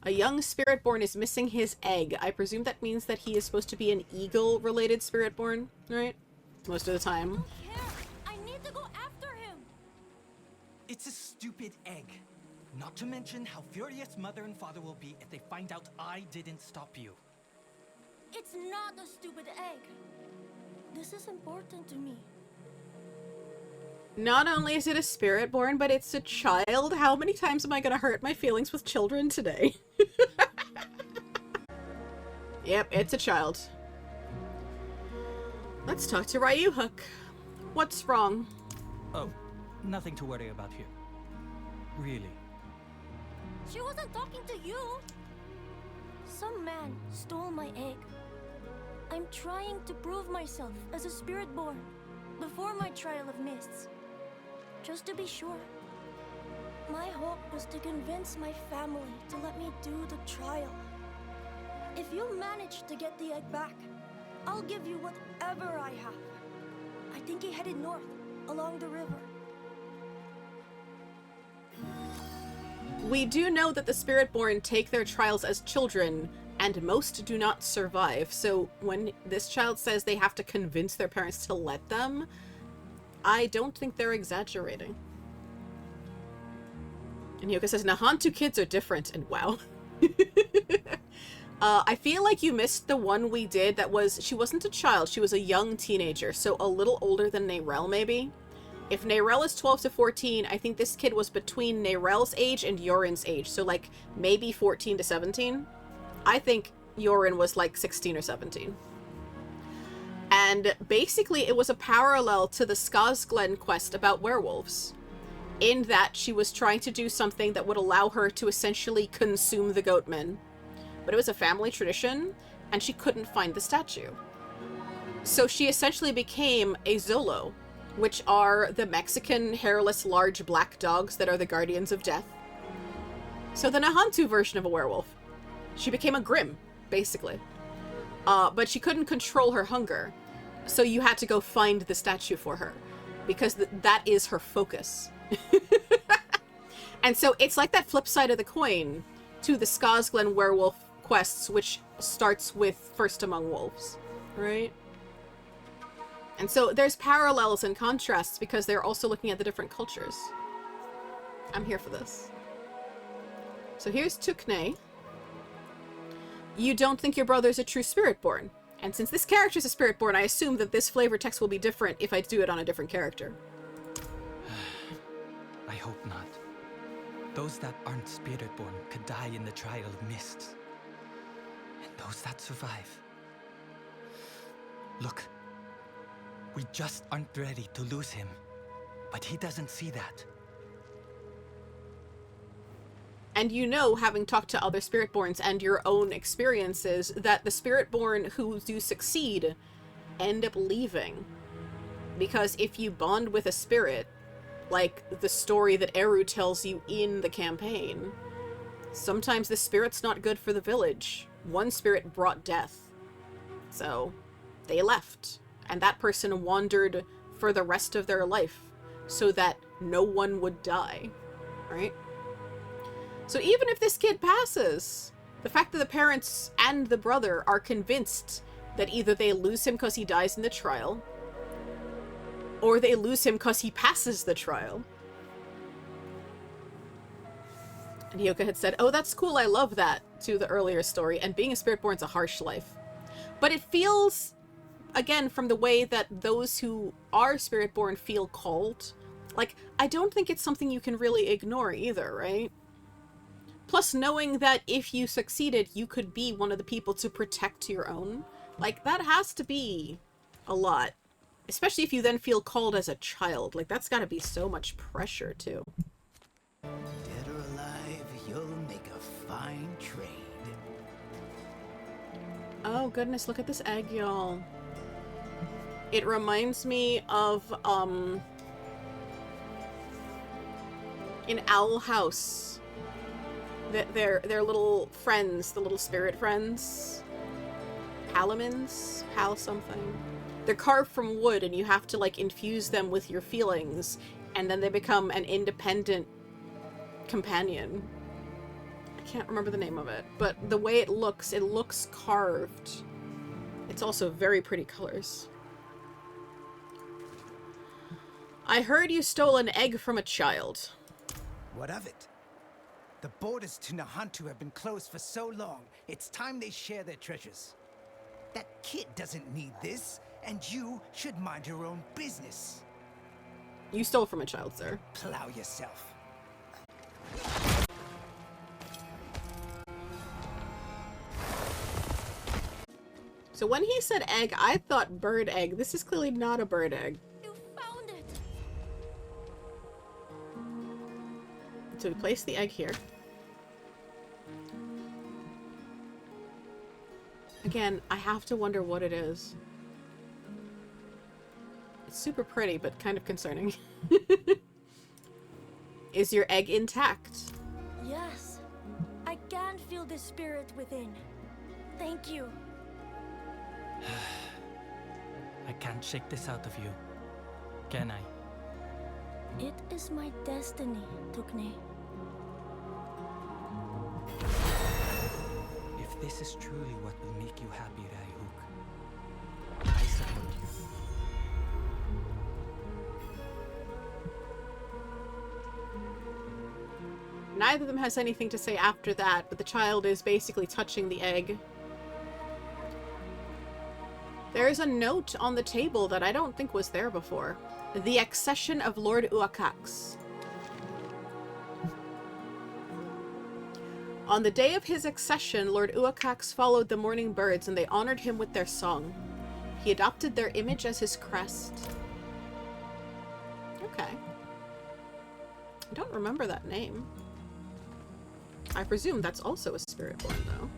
A young Spiritborn is missing his egg. I presume that means that he is supposed to be an eagle-related Spiritborn, right? Most of the I time. don't care. I need to go after him. It's a stupid egg. Not to mention how furious Mother and Father will be if they find out I didn't stop you. It's not a stupid egg. This is important to me. Not only is it a Spiritborn, but it's a child. How many times am I gonna hurt my feelings with children today? Yep, it's a child. Let's talk to Uacax. What's wrong? Oh, nothing to worry about here. Really. She wasn't talking to you. Some man stole my egg. I'm trying to prove myself as a Spiritborn before my trial of mists. Just to be sure. My hope was to convince my family to let me do the trial. If you manage to get the egg back, I'll give you whatever I have. I think he headed north, along the river. We do know that the Spiritborn take their trials as children, and most do not survive. So when this child says they have to convince their parents to let them, I don't think they're exaggerating. And Yoka says, Nahantu kids are different, and wow. I feel like you missed the one we did that was, she wasn't a child, she was a young teenager, so a little older than Neyrelle, maybe? If Neyrelle is 12 to 14, I think this kid was between Neyrelle's age and Yoren's age, so like maybe 14 to 17. I think Yoren was like 16 or 17. And basically it was a parallel to the Skazglen quest about werewolves, in that she was trying to do something that would allow her to essentially consume the goatmen. But it was a family tradition, and she couldn't find the statue. So she essentially became a Zolo, which are the Mexican hairless large black dogs that are the guardians of death. So the Nahantu version of a werewolf. She became a Grimm, basically. But she couldn't control her hunger, so you had to go find the statue for her, because that is her focus. And so it's like that flip side of the coin to the Skazglen werewolf quests, which starts with First Among Wolves, right? And so there's parallels and contrasts because they're also looking at the different cultures. I'm here for this. So here's Tukne. You don't think your brother's a true Spiritborn. And since this character's a Spiritborn, I assume that this flavor text will be different if I do it on a different character. I hope not. Those that aren't Spiritborn could die in the trial of mists. And those that survive. Look. We just aren't ready to lose him. But he doesn't see that. And you know, having talked to other Spiritborns and your own experiences, that the Spiritborn who do succeed end up leaving. Because if you bond with a spirit, like the story that Eru tells you in the campaign, sometimes the spirit's not good for the village. One spirit brought death. So, they left. And that person wandered for the rest of their life so that no one would die, right? So even if this kid passes, the fact that the parents and the brother are convinced that either they lose him because he dies in the trial, or they lose him because he passes the trial. And Hyoka had said, oh, that's cool, I love that, to the earlier story, and being a Spiritborn's a harsh life. But it feels, again, from the way that those who are Spiritborn feel called, like, I don't think it's something you can really ignore either, right? Plus, knowing that if you succeeded, you could be one of the people to protect your own. Like, that has to be a lot. Especially if you then feel called as a child. Like, that's gotta be so much pressure, too. Dead or alive, you'll make a fine trade. Oh, goodness, look at this egg, y'all. It reminds me of, in Owl House. Their little friends, the little spirit friends. Palimens? Pal something. They're carved from wood, and you have to, like, infuse them with your feelings, and then they become an independent companion. can't remember the name of it, but the way it looks carved. It's also very pretty colors. I heard you stole an egg from a child. What of it? The borders to Nahantu have been closed for so long, it's time they share their treasures. That kid doesn't need this, and you should mind your own business. You stole from a child, sir. Plow yourself. So when he said egg, I thought bird egg. This is clearly not a bird egg. You found it! So we place the egg here. Again, I have to wonder what it is. It's super pretty, but kind of concerning. Is your egg intact? Yes. I can feel the spirit within. Thank you. I can't shake this out of you. Can I? It is my destiny, Tukne. If this is truly what will make you happy, Raihuk, I support you. Neither of them has anything to say after that, but the child is basically touching the egg. There's a note on the table that I don't think was there before. The Accession of Lord Uacax. On the day of his accession, Lord Uacax followed the morning birds and they honored him with their song. He adopted their image as his crest. Okay. I don't remember that name. I presume that's also a Spiritborn, though.